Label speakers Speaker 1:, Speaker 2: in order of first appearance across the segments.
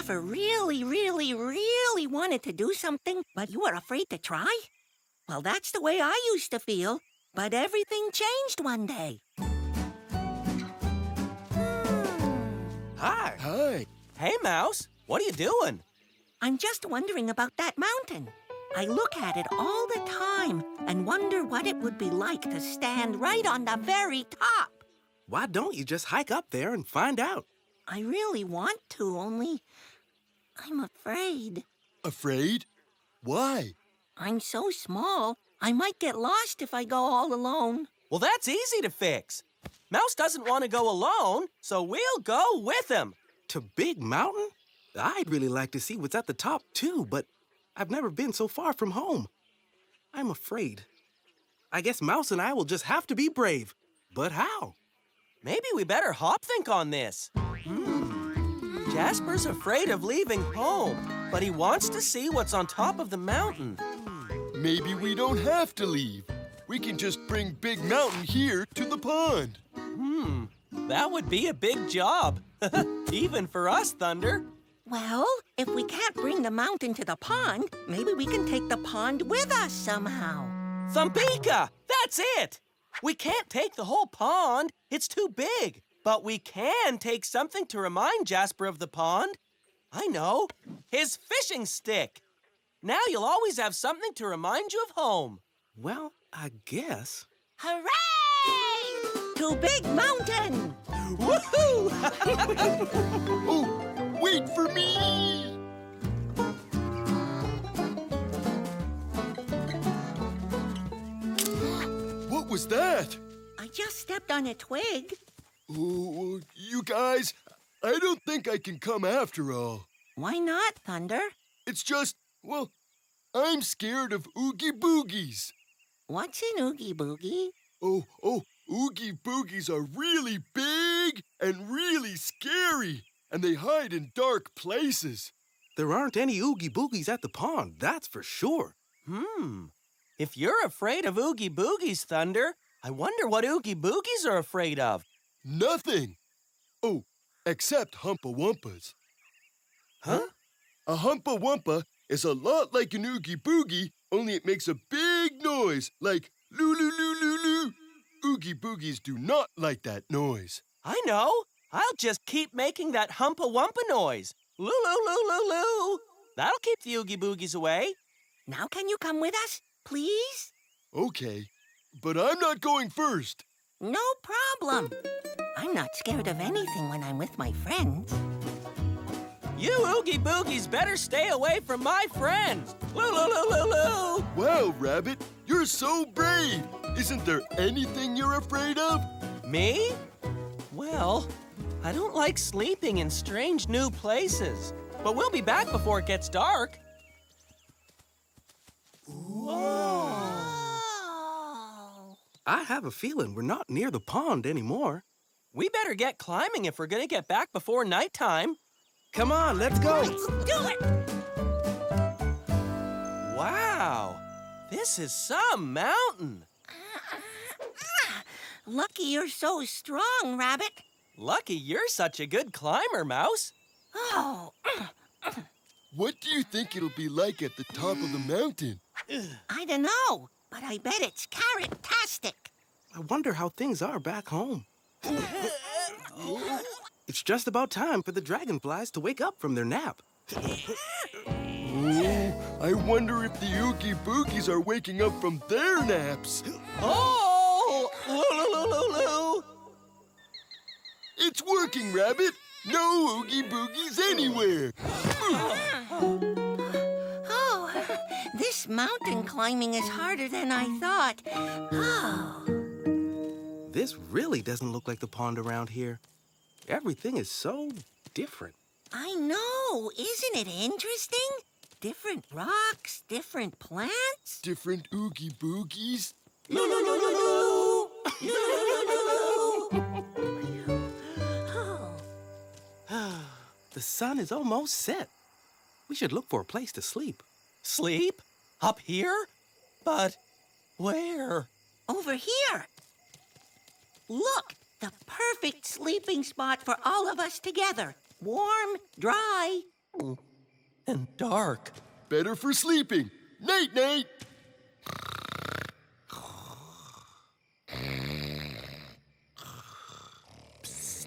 Speaker 1: ever really, really, really wanted to do something, but you were afraid to try? Well, that's the way I used to feel, but everything changed one day.
Speaker 2: Hi.
Speaker 3: Hi.
Speaker 2: Hey, Mouse. What are you doing?
Speaker 1: I'm just wondering about that mountain. I look at it all the time and wonder what it would be like to stand right on the very top.
Speaker 2: Why don't you just hike up there and find out?
Speaker 1: I really want to, only I'm afraid.
Speaker 3: Afraid? Why?
Speaker 1: I'm so small, I might get lost if I go all alone.
Speaker 2: Well, that's easy to fix. Mouse doesn't want to go alone, so we'll go with him. To Big Mountain? I'd really like to see what's at the top, too, but I've never been so far from home. I'm afraid. I guess Mouse and I will just have to be brave. But how? Maybe we better hop-think on this. Jasper's afraid of leaving home, but he wants to see what's on top of the mountain.
Speaker 3: Maybe we don't have to leave. We can just bring Big Mountain here to the pond.
Speaker 2: That would be a big job. Even for us, Thunder.
Speaker 1: Well, if we can't bring the mountain to the pond, maybe we can take the pond with us somehow.
Speaker 2: Thumbika! That's it! We can't take the whole pond. It's too big. But we can take something to remind Jasper of the pond. I know. His fishing stick. Now you'll always have something to remind you of home. Well, I guess.
Speaker 1: Hooray! To Big Mountain!
Speaker 2: Woohoo!
Speaker 3: Oh, wait for me! What was that?
Speaker 1: I just stepped on a twig.
Speaker 3: Oh, you guys, I don't think I can come after all.
Speaker 1: Why not, Thunder?
Speaker 3: It's just, well, I'm scared of Oogie Boogies.
Speaker 1: What's an Oogie Boogie?
Speaker 3: Oh, Oogie Boogies are really big and really scary, and they hide in dark places.
Speaker 2: There aren't any Oogie Boogies at the pond, that's for sure. If you're afraid of Oogie Boogies, Thunder, I wonder what Oogie Boogies are afraid of.
Speaker 3: Nothing. Oh, except Humpa Wumpas.
Speaker 2: Huh?
Speaker 3: A Humpa Wumpa is a lot like an Oogie Boogie, only it makes a big noise, like loo-loo-loo-loo-loo. Oogie Boogies do not like that noise.
Speaker 2: I know. I'll just keep making that Humpa Wumpa noise. Loo-loo-loo-loo-loo. That'll keep the Oogie Boogies away.
Speaker 1: Now can you come with us, please?
Speaker 3: Okay, but I'm not going first.
Speaker 1: No problem. I'm not scared of anything when I'm with my friends.
Speaker 2: You Oogie Boogies better stay away from my friends. Loo-loo-loo-loo-loo.
Speaker 3: Wow, Rabbit, you're so brave. Isn't there anything you're afraid of?
Speaker 2: Me? Well, I don't like sleeping in strange new places. But we'll be back before it gets dark. Whoa. I have a feeling we're not near the pond anymore. We better get climbing if we're gonna get back before nighttime. Come on, let's go.
Speaker 1: Let's do it!
Speaker 2: Wow, this is some mountain.
Speaker 1: Lucky you're so strong, Rabbit.
Speaker 2: Lucky you're such a good climber, Mouse.
Speaker 1: Oh,
Speaker 3: What do you think it'll be like at the top of the mountain?
Speaker 1: I don't know, but I bet it's carrot-tastic.
Speaker 2: I wonder how things are back home. It's just about time for the dragonflies to wake up from their nap.
Speaker 3: Oh, I wonder if the Oogie Boogies are waking up from their naps.
Speaker 2: Oh! Loo-loo-loo-loo-loo!
Speaker 3: It's working, Rabbit. No Oogie Boogies anywhere.
Speaker 1: Oh, this mountain climbing is harder than I thought. Oh.
Speaker 2: This really doesn't look like the pond around here. Everything is so different.
Speaker 1: I know. Isn't it interesting? Different rocks, different plants.
Speaker 3: Different Oogie Boogies.
Speaker 1: Loo-loo-loo-loo-loo. Loo-loo-loo-loo-loo. Oh.
Speaker 2: The sun is almost set. We should look for a place to sleep. Sleep? Up here? But where?
Speaker 1: Over here. Look, the perfect sleeping spot for all of us together. Warm, dry.
Speaker 2: And dark.
Speaker 3: Better for sleeping. Night-night.
Speaker 2: Psst.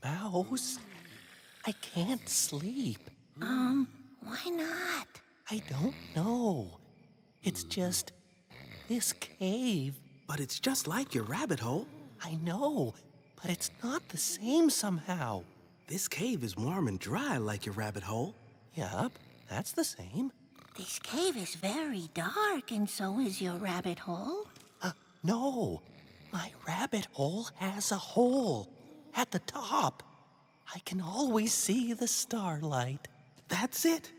Speaker 2: Mouse, I can't sleep.
Speaker 1: Why not?
Speaker 2: I don't know. It's just this cave. But it's just like your rabbit hole. I know, but it's not the same somehow. This cave is warm and dry like your rabbit hole. Yup, that's the same.
Speaker 1: This cave is very dark, and so is your rabbit hole.
Speaker 2: No, my rabbit hole has a hole at the top. I can always see the starlight. That's it.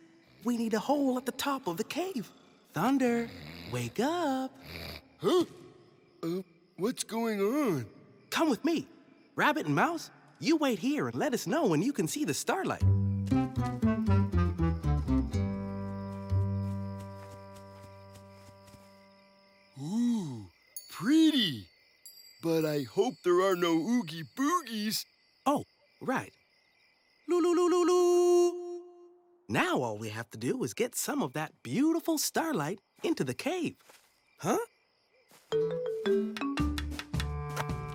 Speaker 2: We need a hole at the top of the cave. Thunder, wake up.
Speaker 3: Huh? What's going on?
Speaker 2: Come with me. Rabbit and Mouse, you wait here and let us know when you can see the starlight.
Speaker 3: Ooh, pretty. But I hope there are no oogie boogies.
Speaker 2: Oh, right. Loo-loo-loo-loo-loo. Now all we have to do is get some of that beautiful starlight into the cave. Huh?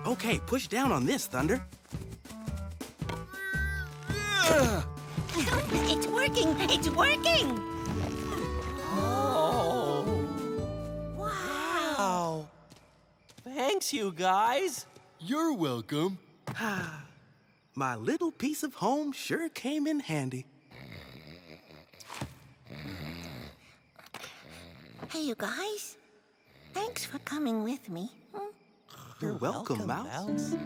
Speaker 2: Okay, push down on this, Thunder.
Speaker 1: It's working! It's working!
Speaker 2: Oh.
Speaker 1: Wow!
Speaker 2: Thanks, you guys.
Speaker 3: You're welcome.
Speaker 2: My little piece of home sure came in handy.
Speaker 1: Hey, you guys. Thanks for coming with me.
Speaker 2: You're welcome, Mouse.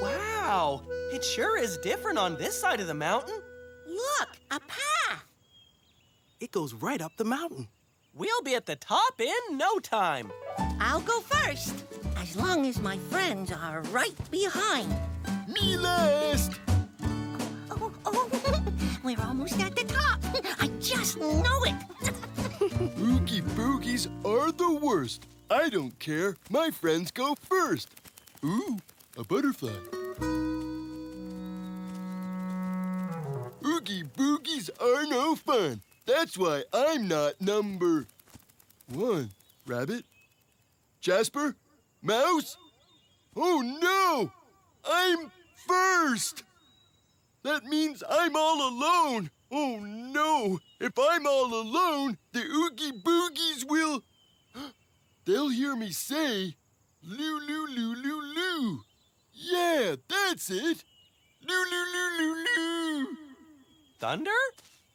Speaker 2: Wow, it sure is different on this side of the mountain.
Speaker 1: Look, a path.
Speaker 2: It goes right up the mountain. We'll be at the top in no time.
Speaker 1: I'll go first, as long as my friends are right behind.
Speaker 3: Me last.
Speaker 1: Oh, we're almost at the top. I just know it.
Speaker 3: Oogie boogies are the worst. I don't care. My friends go first. Ooh, a butterfly. Oogie boogies are no fun. That's why I'm not number 1. Rabbit? Jasper? Mouse? Oh no! I'm first! That means I'm all alone. Oh no! If I'm all alone, the Oogie Boogies will... They'll hear me say, loo, loo, loo, loo, loo. Yeah, that's it. Loo, loo, loo, loo, loo.
Speaker 2: Thunder?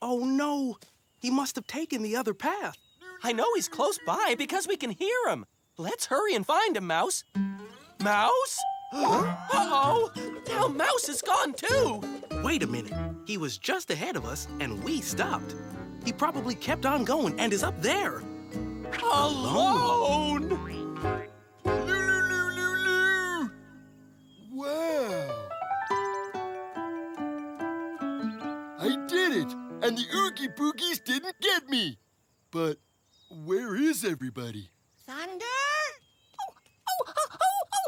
Speaker 2: Oh no, he must have taken the other path. I know he's close by because we can hear him. Let's hurry and find him, Mouse. Mouse? Uh-oh! Now Mouse is gone too! Wait a minute. He was just ahead of us and we stopped. He probably kept on going and is up there. Alone!
Speaker 3: Loo, loo, loo, loo, loo. Wow. I did it, and the Oogie Boogies didn't get me. But where is everybody?
Speaker 1: Thunder? Oh,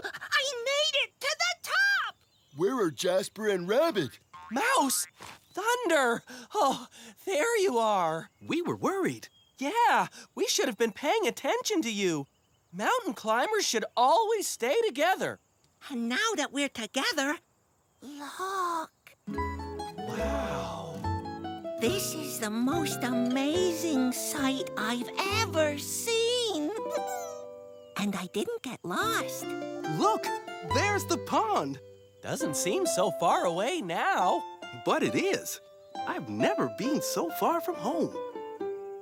Speaker 1: I made it to the top!
Speaker 3: Where are Jasper and Rabbit?
Speaker 2: Mouse! Thunder! Oh, there you are. We were worried. Yeah, we should have been paying attention to you. Mountain climbers should always stay together.
Speaker 1: And now that we're together, look.
Speaker 2: Wow.
Speaker 1: This is the most amazing sight I've ever seen. And I didn't get lost.
Speaker 2: Look, there's the pond. Doesn't seem so far away now. But it is. I've never been so far from home.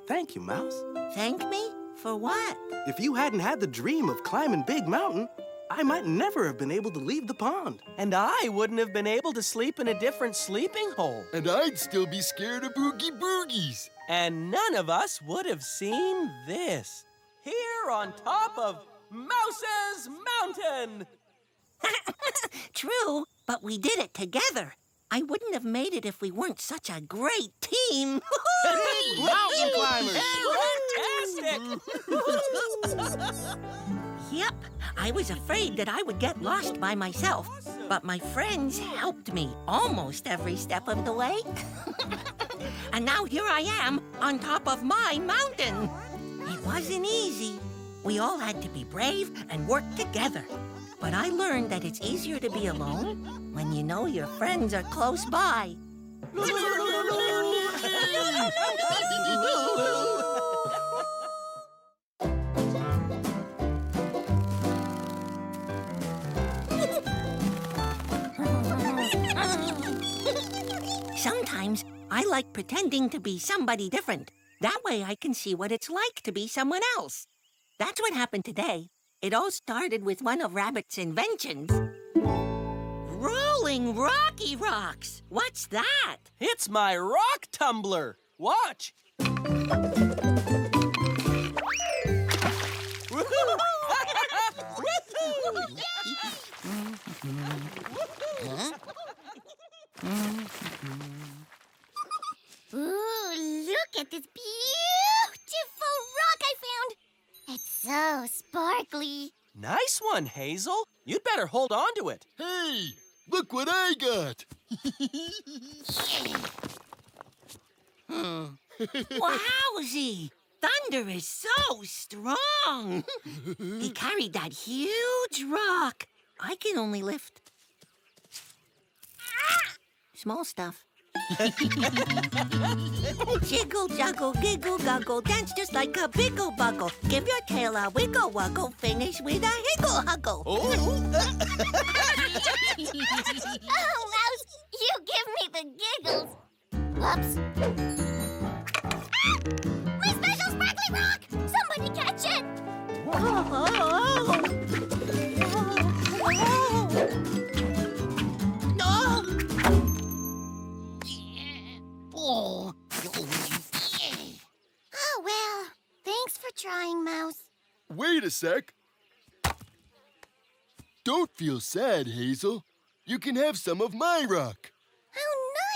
Speaker 2: Thank you, Mouse.
Speaker 1: Thank me? For what?
Speaker 2: If you hadn't had the dream of climbing Big Mountain, I might never have been able to leave the pond. And I wouldn't have been able to sleep in a different sleeping hole.
Speaker 3: And I'd still be scared of Oogie Boogies.
Speaker 2: And none of us would have seen this. Here on top of Mouse's Mountain.
Speaker 1: True, but we did it together. I wouldn't have made it if we weren't such a great team.
Speaker 2: Mountain climbers! Fantastic!
Speaker 1: Yep, I was afraid that I would get lost by myself, but my friends helped me almost every step of the way. And now here I am on top of my mountain. It wasn't easy. We all had to be brave and work together. But I learned that it's easier to be alone when you know your friends are close by. Sometimes I like pretending to be somebody different. That way I can see what it's like to be someone else. That's what happened today. It all started with one of Rabbit's inventions. Rolling Rocky Rocks! What's that?
Speaker 2: It's my rock tumbler. Watch.
Speaker 4: Ooh, look at this beautiful rock I found. It's so sparkly.
Speaker 2: Nice one, Hazel. You'd better hold on to it.
Speaker 3: Hey, look what I got.
Speaker 1: Wowzy! Thunder is so strong. He carried that huge rock. I can only lift small stuff. Jiggle, juggle, giggle, guggle, dance just like a biggle buggle. Give your tail a wiggle wuggle, finish with a higgle huggle.
Speaker 4: Oh, Mouse, you give me the giggles. Whoops. My special sparkly rock! Somebody catch it! Oh, well, thanks for trying, Mouse.
Speaker 3: Wait a sec. Don't feel sad, Hazel. You can have some of my rock.
Speaker 4: How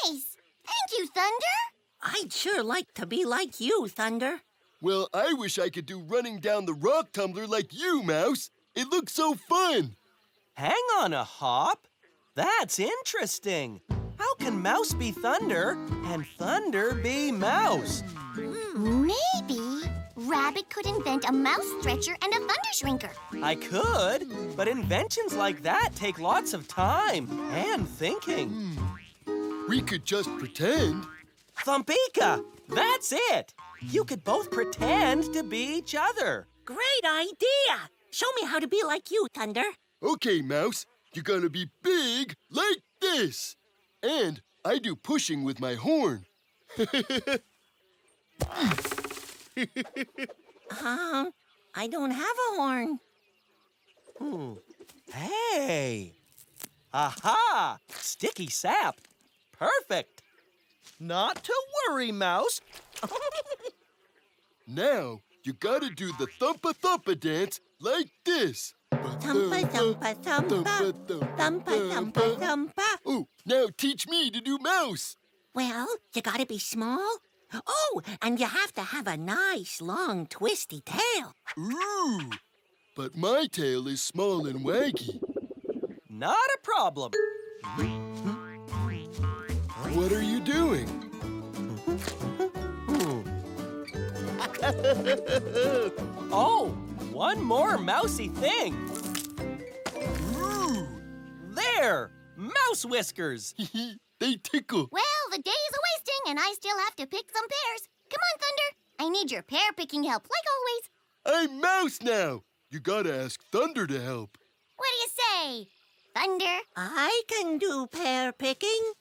Speaker 4: nice! Thank you, Thunder!
Speaker 1: I'd sure like to be like you, Thunder.
Speaker 3: Well, I wish I could do running down the rock tumbler like you, Mouse. It looks so fun.
Speaker 2: Hang on a hop. That's interesting. How can Mouse be Thunder and Thunder be Mouse?
Speaker 4: Maybe Rabbit could invent a mouse stretcher and a thunder shrinker.
Speaker 2: I could, but inventions like that take lots of time and thinking.
Speaker 3: We could just pretend.
Speaker 2: Thumpika, that's it. You could both pretend to be each other.
Speaker 1: Great idea! Show me how to be like you, Thunder.
Speaker 3: Okay, Mouse, you're gonna be big like this. And I do pushing with my horn.
Speaker 1: I don't have a horn.
Speaker 2: Hey! Aha! Sticky sap. Perfect. Not to worry, Mouse.
Speaker 3: Now, you gotta do the thumpa-thumpa dance like this.
Speaker 1: Thumpa, thumpa, thumpa. Thumpa, thumpa, thumpa.
Speaker 3: Oh, now teach me to do mouse.
Speaker 1: Well, you gotta be small. Oh, and you have to have a nice, long, twisty tail.
Speaker 3: Ooh, but my tail is small and waggy.
Speaker 2: Not a problem.
Speaker 3: What are you doing?
Speaker 2: Oh, one more mousy thing.
Speaker 3: Ooh,
Speaker 2: There! Mouse whiskers!
Speaker 3: they tickle.
Speaker 4: Well, the day is a-wasting, and I still have to pick some pears. Come on, Thunder. I need your pear-picking help, like always.
Speaker 3: I'm Mouse now. You gotta ask Thunder to help.
Speaker 4: What do you say, Thunder?
Speaker 1: I can do pear picking.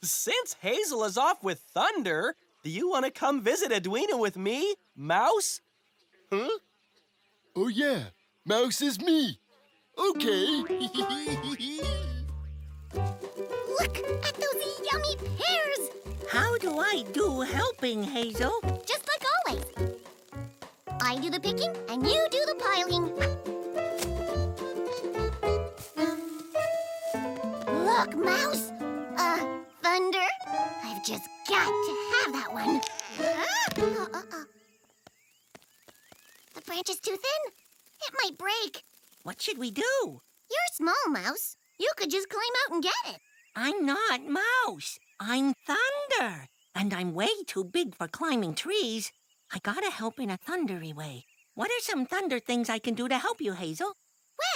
Speaker 2: Since Hazel is off with Thunder, do you want to come visit Edwina with me, Mouse?
Speaker 3: Huh? Oh, yeah. Mouse is me. Okay.
Speaker 4: Look at those yummy pears.
Speaker 1: How do I do helping, Hazel?
Speaker 4: Just like always. I do the picking, and you do the piling. Look, Mouse. Thunder. I've just got to have that one. The branch is too thin. It might break.
Speaker 1: What should we do?
Speaker 4: You're small, Mouse. You could just climb out and get it.
Speaker 1: I'm not Mouse. I'm Thunder. And I'm way too big for climbing trees. I gotta help in a thundery way. What are some thunder things I can do to help you, Hazel?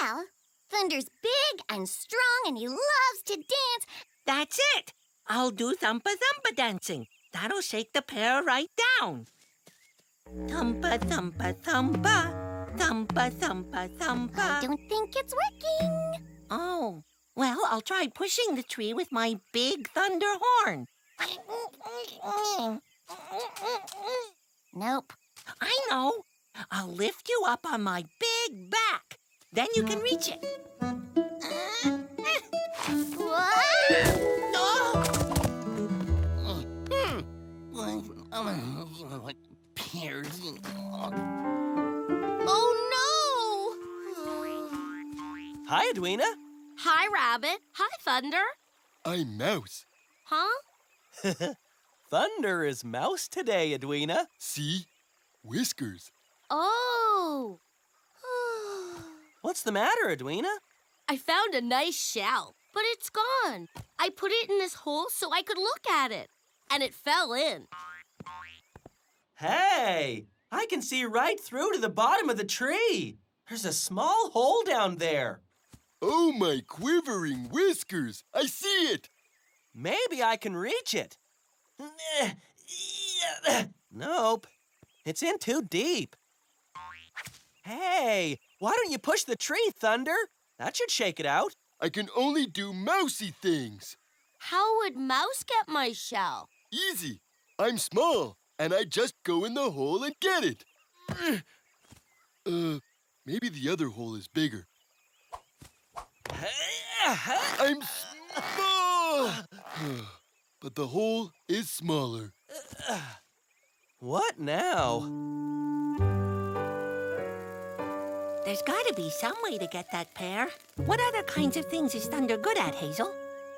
Speaker 4: Well, Thunder's big and strong and he loves to dance.
Speaker 1: That's it. I'll do thumpa thumpa dancing. That'll shake the pear right down. Thumpa thumpa thumpa. Thumpa thumpa thumpa.
Speaker 4: I don't think it's working.
Speaker 1: Oh, well, I'll try pushing the tree with my big thunder horn.
Speaker 4: Nope.
Speaker 1: I know. I'll lift you up on my big back. Then you can reach it.
Speaker 4: What?
Speaker 5: Pears.
Speaker 4: Oh, no!
Speaker 2: Hi, Edwina.
Speaker 6: Hi, Rabbit. Hi, Thunder.
Speaker 3: I'm Mouse.
Speaker 6: Huh?
Speaker 2: Thunder is Mouse today, Edwina.
Speaker 3: See? Whiskers.
Speaker 6: Oh.
Speaker 2: What's the matter, Edwina?
Speaker 6: I found a nice shell, but it's gone. I put it in this hole so I could look at it, and it fell in.
Speaker 2: Hey, I can see right through to the bottom of the tree. There's a small hole down there.
Speaker 3: Oh, my quivering whiskers. I see it.
Speaker 2: Maybe I can reach it. Nope. It's in too deep. Hey, why don't you push the tree, Thunder? That should shake it out.
Speaker 3: I can only do mousy things.
Speaker 6: How would Mouse get my shell?
Speaker 3: Easy. I'm small, and I just go in the hole and get it. Maybe the other hole is bigger. I'm small! But the hole is smaller.
Speaker 2: What now?
Speaker 1: There's gotta be some way to get that pear. What other kinds of things is Thunder good at, Hazel?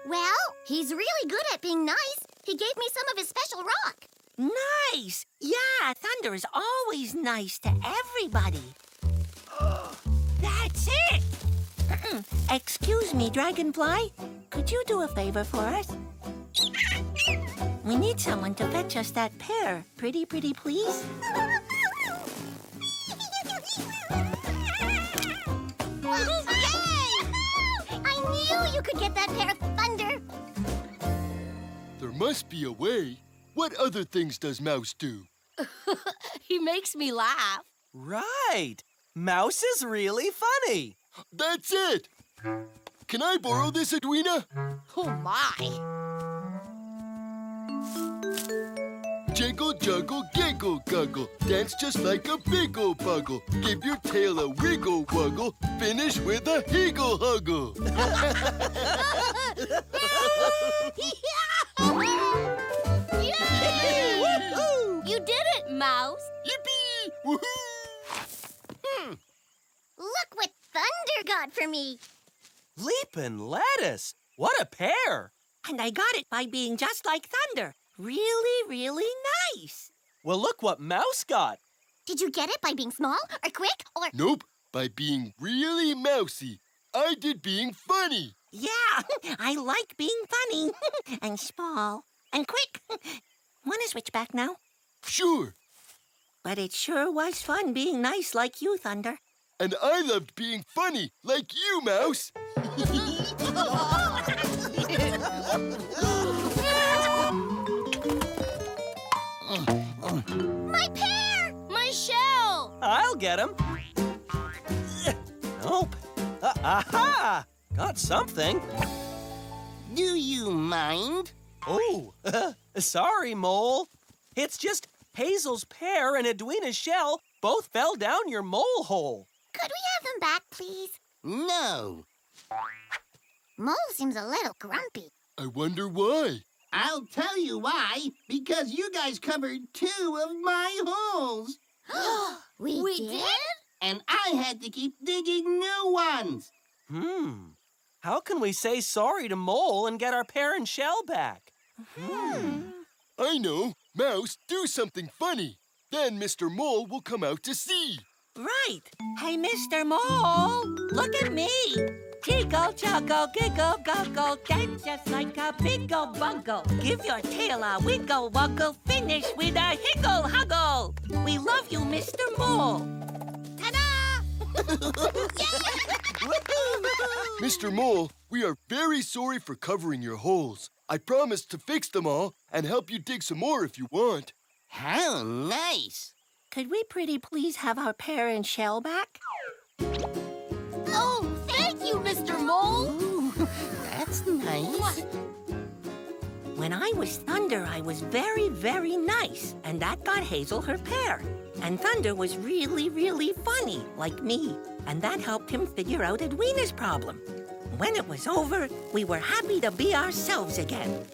Speaker 4: Well, he's really good at being nice. He gave me some of his special rock.
Speaker 1: Nice! Yeah, Thunder is always nice to everybody. That's it! Excuse me, Dragonfly. Could you do a favor for us? We need someone to fetch us that pear. Pretty, please?
Speaker 4: Yay! I knew you could get that pair of Thunder.
Speaker 3: There must be a way. What other things does Mouse do?
Speaker 6: He makes me laugh.
Speaker 2: Right. Mouse is really funny.
Speaker 3: That's it! Can I borrow this, Edwina?
Speaker 6: Oh, my.
Speaker 3: Jiggle, juggle, giggle, guggle. Dance just like a big ol' buggle. Give your tail a wiggle, wuggle. Finish with a higgle, huggle.
Speaker 6: Yay! You did it, Mouse.
Speaker 3: Yippee! Woohoo!
Speaker 4: Look what Thunder got for me.
Speaker 2: Leapin' lettuce. What a pair.
Speaker 1: And I got it by being just like Thunder. Really nice.
Speaker 2: Well, look what Mouse got.
Speaker 4: Did you get it by being small or quick or...
Speaker 3: Nope, by being really mousy. I did being funny.
Speaker 1: Yeah, I like being funny. And small. And quick. Wanna switch back now?
Speaker 3: Sure.
Speaker 1: But it sure was fun being nice like you, Thunder.
Speaker 3: And I loved being funny like you, Mouse.
Speaker 4: My pear!
Speaker 6: My shell.
Speaker 2: I'll get him. Nope. Aha! Got something.
Speaker 5: Do you mind?
Speaker 2: Oh, sorry, Mole. It's just Hazel's pear and Edwina's shell both fell down your mole hole.
Speaker 4: Could we have them back, please?
Speaker 5: No.
Speaker 4: Mole seems a little grumpy.
Speaker 3: I wonder why.
Speaker 5: I'll tell you why. Because you guys covered 2 of my holes.
Speaker 4: We did?
Speaker 5: And I had to keep digging new ones.
Speaker 2: How can we say sorry to Mole and get our pear and shell back?
Speaker 3: I know. Mouse, do something funny. Then Mr. Mole will come out to see.
Speaker 1: Right. Hey, Mr. Mole, look at me. Jiggle, juggle, giggle, guggle, dance just like a biggle bungle. Give your tail a wiggle wuggle, finish with a higgle huggle. We love you, Mr. Mole.
Speaker 4: Ta-da!
Speaker 3: Mr. Mole, we are very sorry for covering your holes. I promise to fix them all and help you dig some more if you want.
Speaker 5: How nice.
Speaker 1: Could we pretty please have our pear and shell back?
Speaker 6: Oh, thank you, Mr. Mole.
Speaker 5: Ooh, that's nice.
Speaker 1: When I was Thunder, I was very, very nice, and that got Hazel her pear. And Thunder was really, really funny, like me, and that helped him figure out Edwina's problem. When it was over, we were happy to be ourselves again.